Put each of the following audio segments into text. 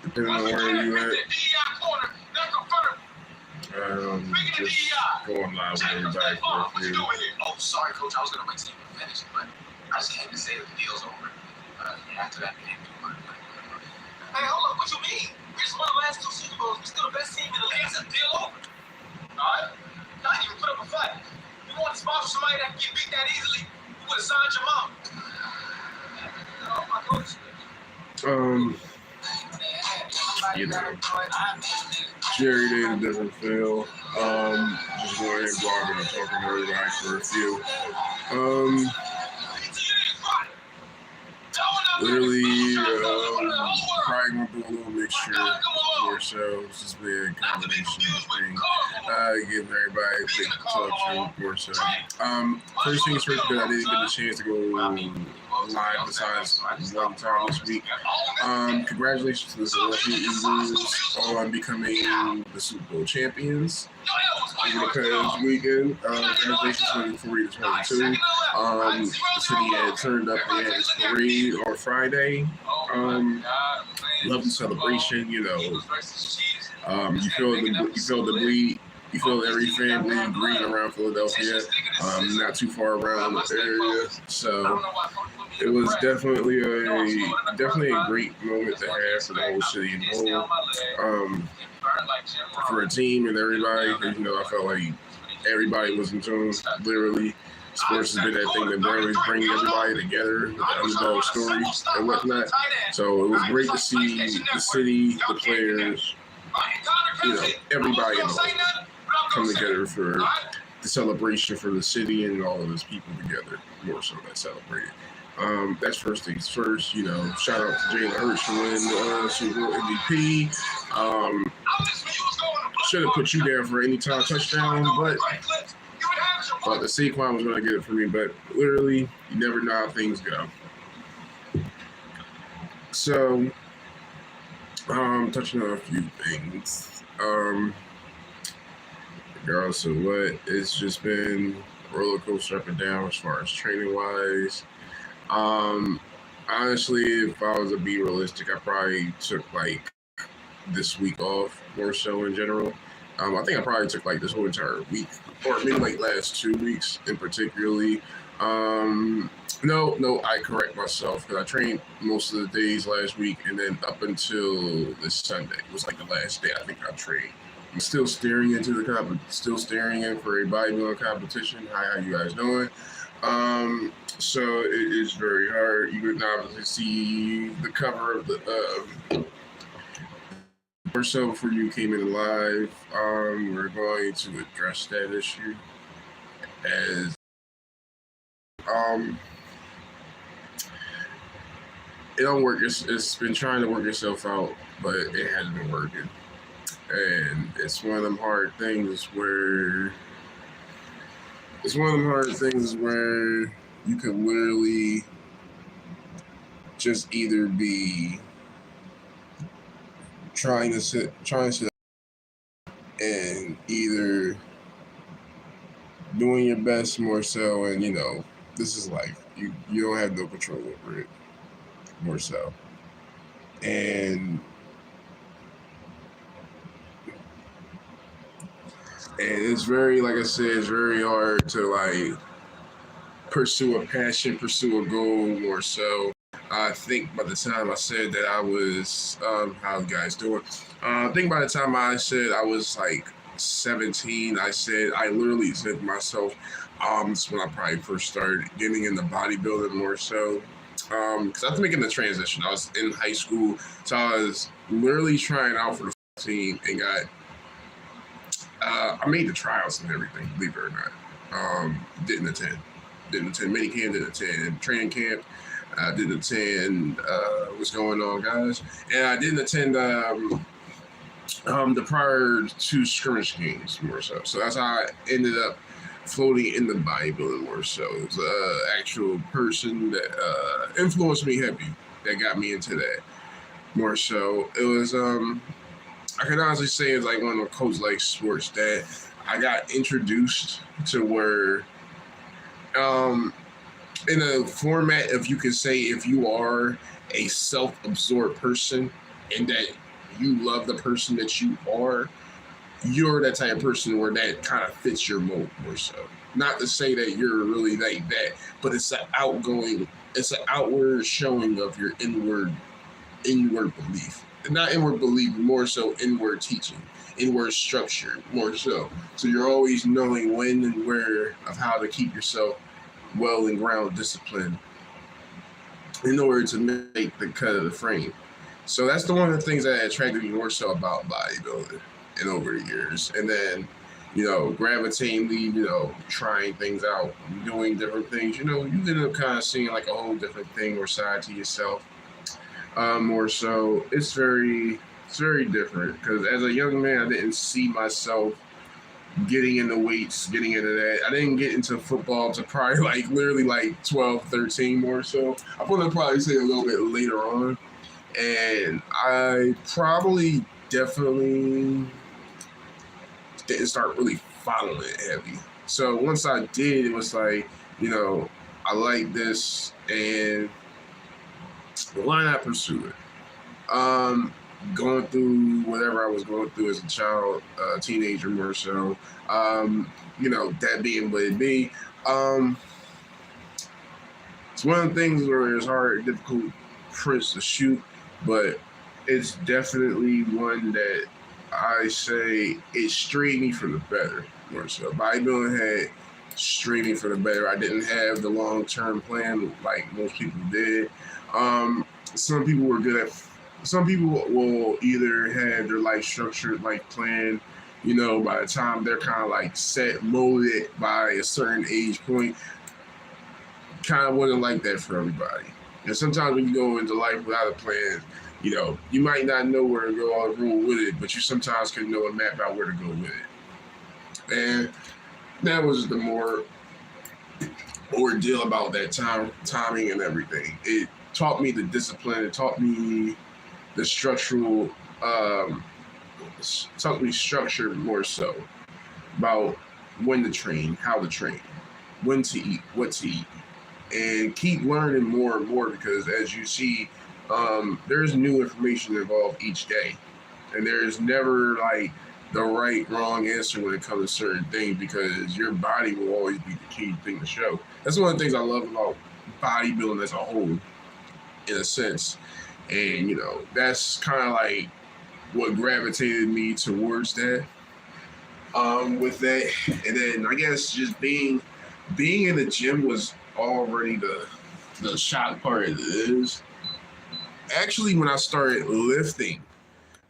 depending on where you at. Just going live with everybody for a few. Oh, sorry, coach. I was going to wait till you finish, but I just came to say that the deal's over. After that, we can't do much. Hey, hold up. What you mean? We just won the last 2 Super Bowls. We're still the best team in the league. It's a deal over. All right? Not even put up a fight. You want to sponsor somebody that can get beat that easily? You would have signed your mom. My coach. You know, Jerry Data doesn't fail. Just going and blogging and talking to everybody for a few. Literally, probably gonna do a little mixture more so. It's just been a combination of things. Giving everybody a quick talk to more so. First things first, because I didn't get a chance to go live besides one time this week. Congratulations to the Philadelphia Eagles on becoming the Super Bowl champions over the past weekend. Congratulations on 40-22. The city had turned up and had its parade on Friday. Lovely celebration, you know. You feel the bleed. You feel every fan bleed green around Philadelphia, not too far around the area. So it was definitely a great moment to have for the whole city and whole. For a team and everybody, you know, I felt like everybody was in tune. Literally, sports has been that thing that brings everybody together with the underdog story and whatnot. So it was great to see the city, the players, you know, everybody in the whole come together for the celebration for the city and all of its people together, more so that celebrated. That's first things first, you know, shout out to Jalen Hurts for winning Super Bowl MVP. Should have put you down for any time touchdown, but the Saquon was going to get it for me, but literally, you never know how things go. So, touching on a few things. Regardless of what, it's just been a roller coaster up and down as far as training wise. Honestly, if I was to be realistic, I probably took like this week off more so in general. I think I probably took like this whole entire week, or maybe like last 2 weeks in particularly. No, I correct myself because I trained most of the days last week, and then up until this Sunday was like the last day I think I trained. I'm still staring into still staring in for a bodybuilding competition. Hi, how you guys doing? So it is very hard. You can obviously see the cover of the or so before you came in live. We're going to address that issue as it don't work. It's been trying to work itself out, but it hasn't been working. And it's one of them hard things where you can literally just either be trying to sit and either doing your best more so, and you know, this is life. You don't have no control over it more so. And it's very, like I said, it's very hard to like pursue a passion, pursue a goal more so. I think by the time I said that I was, how you guys doing? I think by the time I said I was like 17, I literally said to myself, this is when I probably first started getting into bodybuilding more so. Because I was making the transition. I was in high school, so I was literally trying out for the team and got, I made the tryouts and everything, believe it or not. Didn't attend minicamp, didn't attend training camp. I didn't attend what's going on, guys, and I didn't attend the prior 2 scrimmage games more so. So that's how I ended up floating in the bodybuilding more so. It was an actual person that influenced me heavy that got me into that more so. It was I can honestly say it's like one of the coach like sports that I got introduced to where in a format of, you can say, if you are a self-absorbed person and that you love the person that you are, you're that type of person where that kind of fits your mold more so. Not to say that you're really like that, but it's an outward showing of your inward belief. Not inward belief, more so inward teaching, inward structure, more so. So you're always knowing when and where of how to keep yourself well and ground disciplined in order to make the cut of the frame. So that's one of the things that attracted me more so about bodybuilding and over the years. And then, gravitatingly, trying things out, doing different things, you end up kind of seeing like a whole different thing or side to yourself. More so, it's very different because as a young man, I didn't see myself getting into weights, getting into that. I didn't get into football to probably literally 12, 13 more so. I'm going to probably say a little bit later on. And I probably definitely didn't start really following it heavy. So once I did, it was like, I like this and why not pursue it? Going through whatever I was going through as a child, teenager more so, that being what it be. It's one of the things where it's hard, difficult prints to shoot, but it's definitely one that I say it strayed me for the better more so. Bodybuilding had strayed me for the better. I didn't have the long-term plan like most people did. Some people were good at. Some people will either have their life structured, planned, by the time they're kind of set, molded by a certain age point. Kind of wasn't like that for everybody. And sometimes when you go into life without a plan, you might not know where to go or roll with it, but you sometimes can know and map out where to go with it. And that was the more ordeal about that timing and everything. It taught me the discipline. It taught me the structural, taught me structure more so about when to train, how to train, when to eat, what to eat, and keep learning more and more because as you see, there's new information involved each day, and there's never the right, wrong answer when it comes to certain things because your body will always be the key thing to show. That's one of the things I love about bodybuilding as a whole, in a sense. And, that's kind of what gravitated me towards that. With that, and then I guess just being in the gym was already the shock part it is. Actually, when I started lifting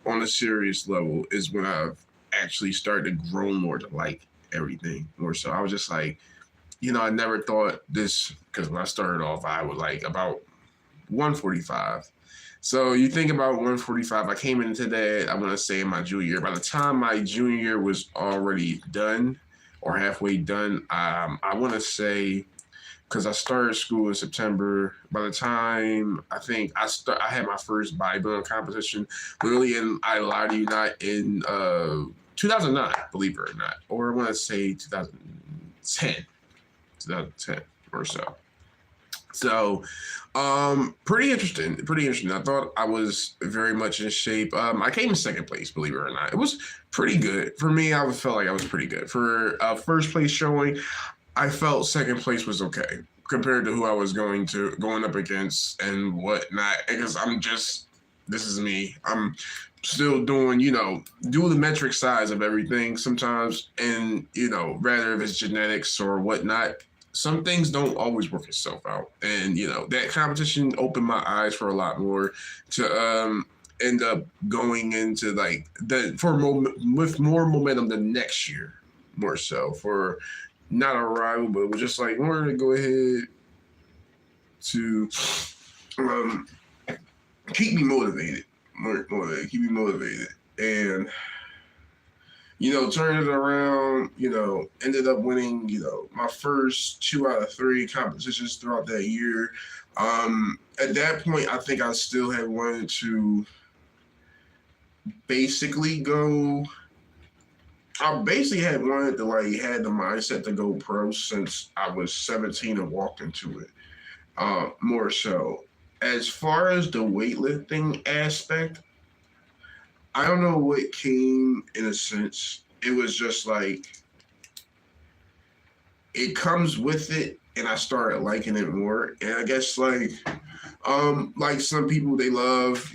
on a serious level is when I've actually started to grow more to like everything more so. I was just I never thought this, because when I started off, I was about 145. So you think about 145, I came into that, I'm going to say in my junior year. By the time my junior year was already done or halfway done, I want to say, because I started school in September, by the time I think I had my first bodybuilding competition, literally, and I lie to you not, in 2009, believe it or not, or I want to say 2010 or so. So, pretty interesting. I thought I was very much in shape. I came in second place, believe it or not. It was pretty good. For me, I felt like I was pretty good. For first place showing, I felt second place was okay compared to who I was going up against and whatnot. Because this is me. I'm still doing, do the metric size of everything sometimes. And, rather if it's genetics or whatnot, some things don't always work itself out. And, that competition opened my eyes for a lot more to end up going into with more momentum the next year, more so for not a rival, but it was just we're going to go ahead to keep me motivated, and turned it around, ended up winning, my first 2 out of 3 competitions throughout that year. At that point, I think I still had wanted to basically go. I basically had wanted to had the mindset to go pro since I was 17 and walked into it. More so. As far as the weightlifting aspect, I don't know what came in a sense. It was just like it comes with it, and I started liking it more. And I guess like some people they love,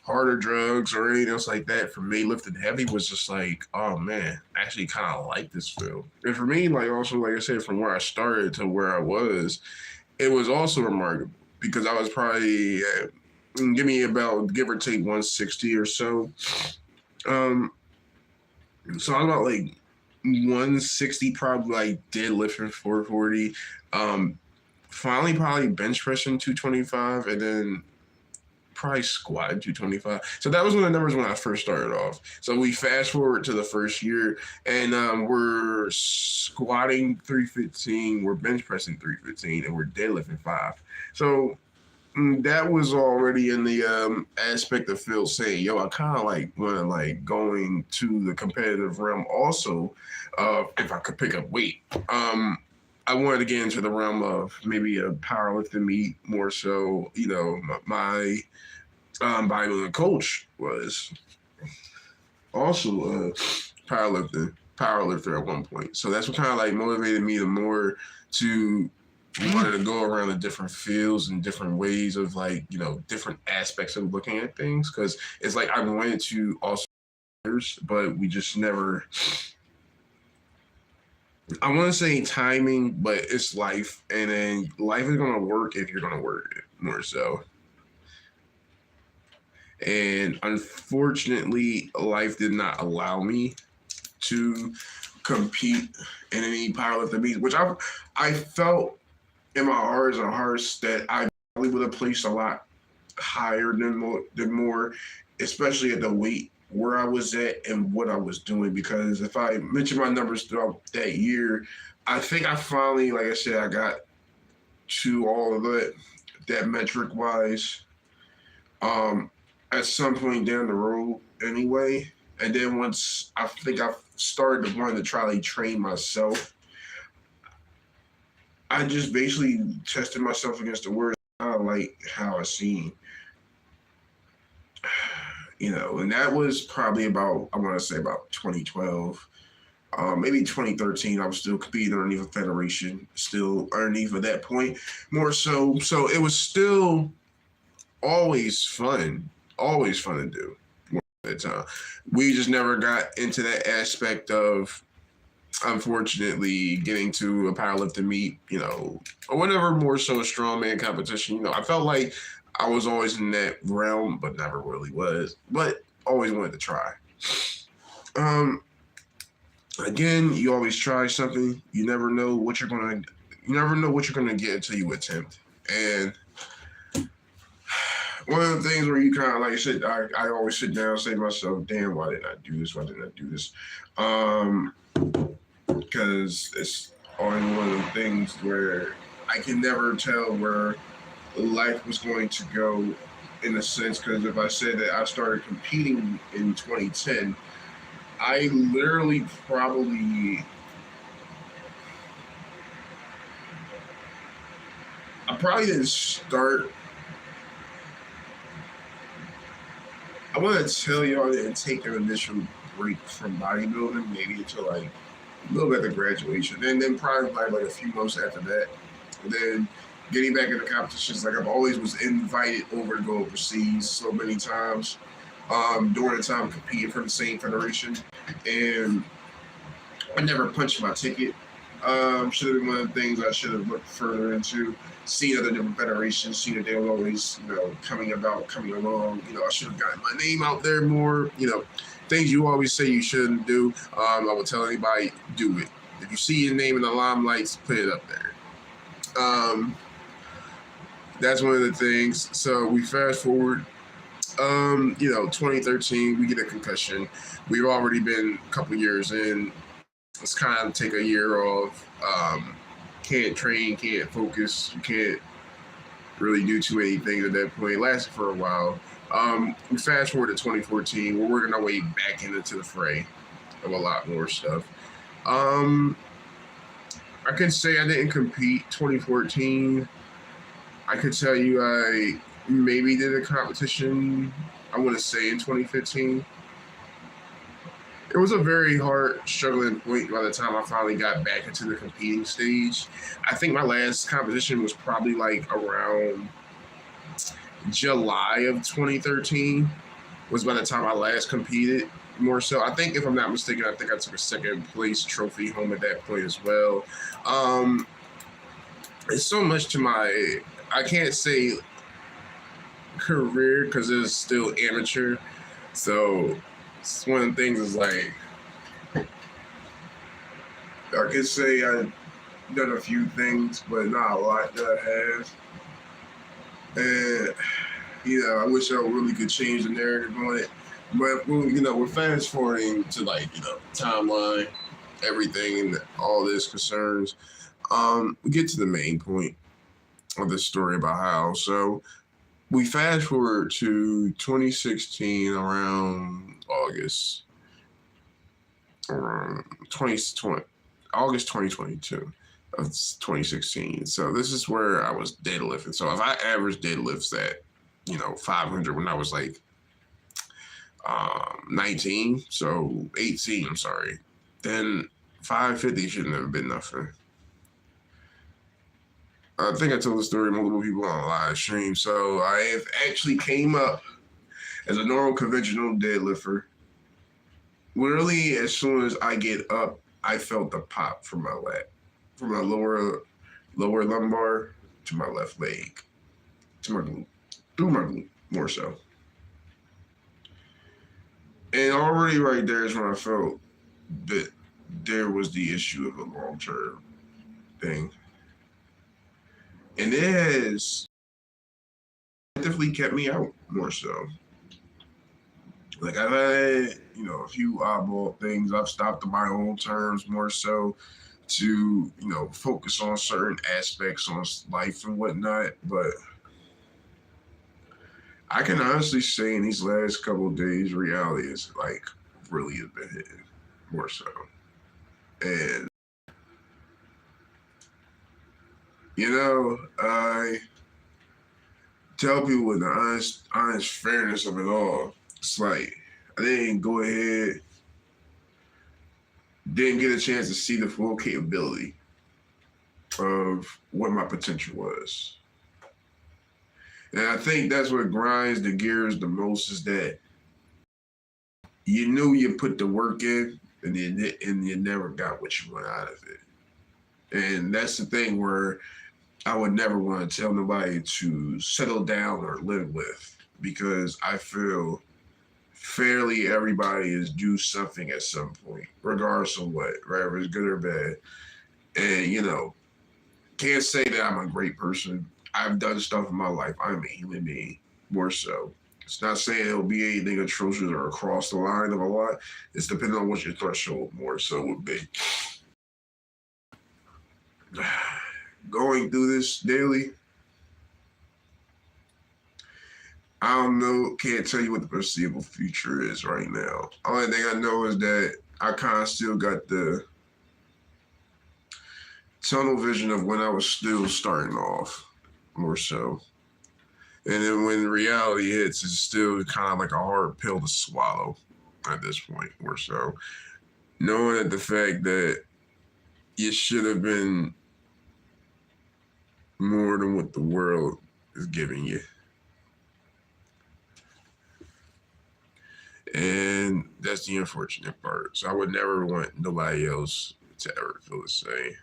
harder drugs or anything else like that. For me, lifting heavy was just like, oh man, I actually kind of like this feel. And for me, like also like I said, from where I started to where I was, it was also remarkable because I was probably give me about give or take 160 or so. Um, so I'm about like 160 probably like deadlifting 440. Finally probably bench pressing 225 and then probably squatting 225. So that was one of the numbers when I first started off. So we fast forward to the first year and we're squatting 315, we're bench pressing 315, and we're deadlifting 5. So that was already in the aspect of Phil saying, "Yo, I kind of like want to like going to the competitive realm also, if I could pick up weight." I wanted to get into the realm of maybe a powerlifting meet more so. My bodybuilding coach was also a powerlifter at one point, so that's what kind of like motivated me the more to wanted to go around the different fields and different ways of like different aspects of looking at things because it's like I wanted to also but we just never I want to say timing, but it's life, and then life is gonna work if you're gonna work it more so. And unfortunately, life did not allow me to compete in any powerlifting meets, which I felt in my heart of hearts that I probably would have placed a lot higher than more, especially at the weight where I was at and what I was doing. Because if I mention my numbers throughout that year, I think I finally, like I said, I got to all of that metric wise at some point down the road anyway. And then once I think I started to want to try to train myself, I just basically tested myself against the words I like how I seen. And that was probably about, I want to say about 2012, maybe 2013. I was still competing underneath a federation, still underneath at that point, more so. So it was still always fun to do at that time. We just never got into that aspect of, unfortunately, getting to a powerlifting meet, or whatever, more so a strongman competition. I felt like I was always in that realm, but never really was. But always wanted to try. Again, you always try something. You never know what you're gonna get until you attempt. And one of the things where you kind of like I said, I always sit down and say to myself, "Damn, why didn't I do this? Why didn't I do this?" Because it's always one of the things where I can never tell where life was going to go in a sense. Because if I said that I started competing in 2010, I literally I probably didn't start. I want to tell y'all I didn't take an initial break from bodybuilding maybe until like a little bit of graduation, and then probably like a few months after that. And then getting back into competitions, like I've always was invited over to go overseas so many times during the time competing for the same federation, and I never punched my ticket. Should have been one of the things I should have looked further into. Seeing other different federations, seeing that they were always, coming along. I should have gotten my name out there more. Things you always say you shouldn't do. I will tell anybody, do it. If you see your name in the limelight, put it up there. That's one of the things. So we fast forward. 2013, we get a concussion. We've already been a couple years in. Let's kind of take a year off. Can't train, can't focus, you can't really do too many things at that point. It lasted for a while. We fast forward to 2014. We're working our way back into the fray of a lot more stuff. I could say I didn't compete 2014. I could tell you I maybe did a competition, I I want to say in 2015. It was a very hard, struggling point by the time I finally got back into the competing stage. I think my last competition was probably like around July of 2013 was by the time I last competed more so. I think if I'm not mistaken, I think I took a second place trophy home at that point as well. It's so much to my, I can't say career because it's still amateur. So it's one of the things is like, I could say I've done a few things, but not a lot that I have. And, I wish I really could change the narrative on it. But, we're fast forwarding to timeline, everything and all this concerns. We get to the main point of the story about how. So we fast forward to 2016 around August, around 2020, August 2022 of 2016. So this is where I was deadlifting. So if I average deadlifts at 500 when I was like 19, so 18, I'm sorry, then 550 shouldn't have been nothing. I think I told the story to multiple people on a live stream. So I have actually came up as a normal conventional deadlifter. Literally, as soon as I get up, I felt the pop from my lat, from my lower lumbar to my left leg, to my glute, through my glute, more so. And already right there is when I felt that there was the issue of a long-term thing. And it has definitely kept me out more so. Like I've had, a few oddball things. I've stopped on my own terms more so to, focus on certain aspects on life and whatnot. But I can honestly say in these last couple of days, reality is like really has been hitting more so. And, I tell people with the honest fairness of it all, it's like I didn't go ahead, didn't get a chance to see the full capability of what my potential was. And I think that's what grinds the gears the most is that you knew you put the work in and you never got what you want out of it. And that's the thing where I would never want to tell nobody to settle down or live with, because I feel fairly everybody is due something at some point, regardless of what, whether it's good or bad. And, can't say that I'm a great person. I've done stuff in my life. I'm a human being, more so. It's not saying it'll be anything atrocious or across the line of a lot. It's depending on what your threshold more so would be. Going through this daily, I don't know, can't tell you what the foreseeable future is right now. Only thing I know is that I kind of still got the tunnel vision of when I was still starting off, more so. And then when reality hits, it's still kind of like a hard pill to swallow at this point, more so. Knowing that the fact that you should have been more than what the world is giving you. And that's the unfortunate part. So I would never want nobody else to ever feel the same.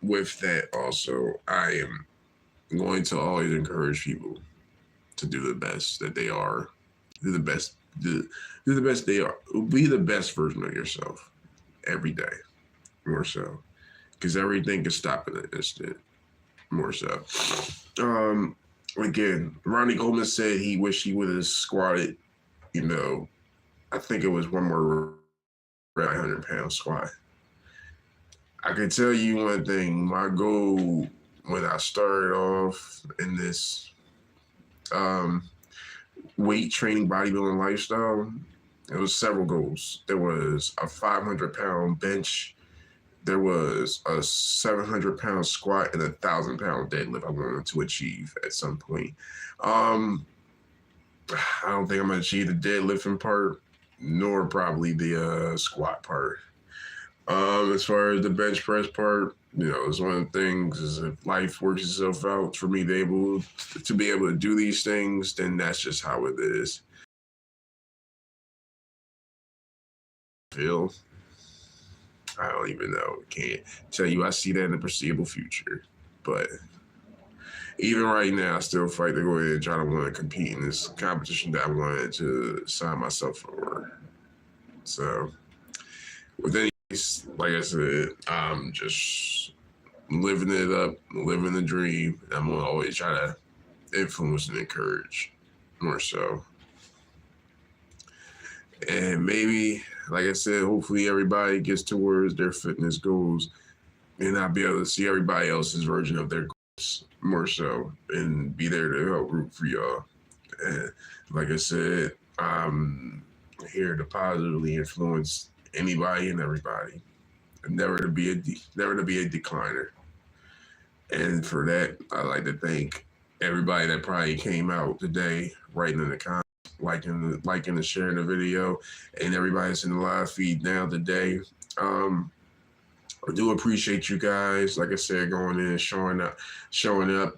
With that also, I am going to always encourage people to do the best that they are. Do the best they are. Be the best version of yourself every day, more so. Because everything can stop in an instant, more so. Again, Ronnie Coleman said he wished he would have squatted, I think it was one more 900-pound squat. I can tell you one thing. My goal when I started off in this weight training bodybuilding lifestyle, it was several goals. There was a 500-pound bench. There was a 700-pound squat and a 1,000-pound deadlift I wanted to achieve at some point. I don't think I'm gonna achieve the deadlifting part, nor probably the squat part. As far as the bench press part, it's one of the things is if life works itself out for me to be able to do these things, then that's just how it is. Phil, I don't even know. Can't tell you I see that in the foreseeable future. But even right now, I still fight to go ahead and try to want to compete in this competition that I wanted to sign myself for. So, with any case, like I said, I'm just living it up, living the dream. I'm gonna always try to influence and encourage more so. And maybe, like I said, hopefully everybody gets towards their fitness goals and I'll be able to see everybody else's version of their goals more so and be there to help root for y'all. And like I said, I'm here to positively influence anybody and everybody, and never to be a decliner. And for that, I'd like to thank everybody that probably came out today, writing in the comments, liking and sharing the video, and everybody that's in the live feed now today. I do appreciate you guys. Like I said, going in, showing up,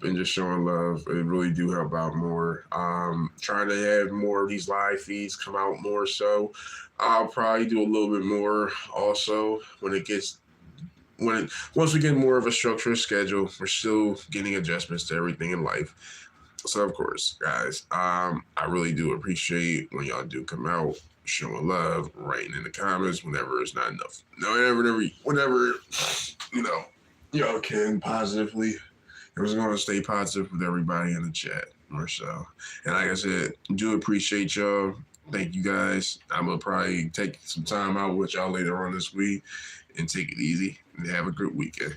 and just showing love. It really do help out more. Trying to have more of these live feeds come out more. So I'll probably do a little bit more also once we get more of a structured schedule. We're still getting adjustments to everything in life. So of course, guys, I really do appreciate when y'all do come out, showing love, writing in the comments whenever it's not enough. No, whenever y'all can positively. I was going to stay positive with everybody in the chat more so. And like I said, do appreciate y'all. Thank you guys. I'm gonna probably take some time out with y'all later on this week and take it easy and have a good weekend.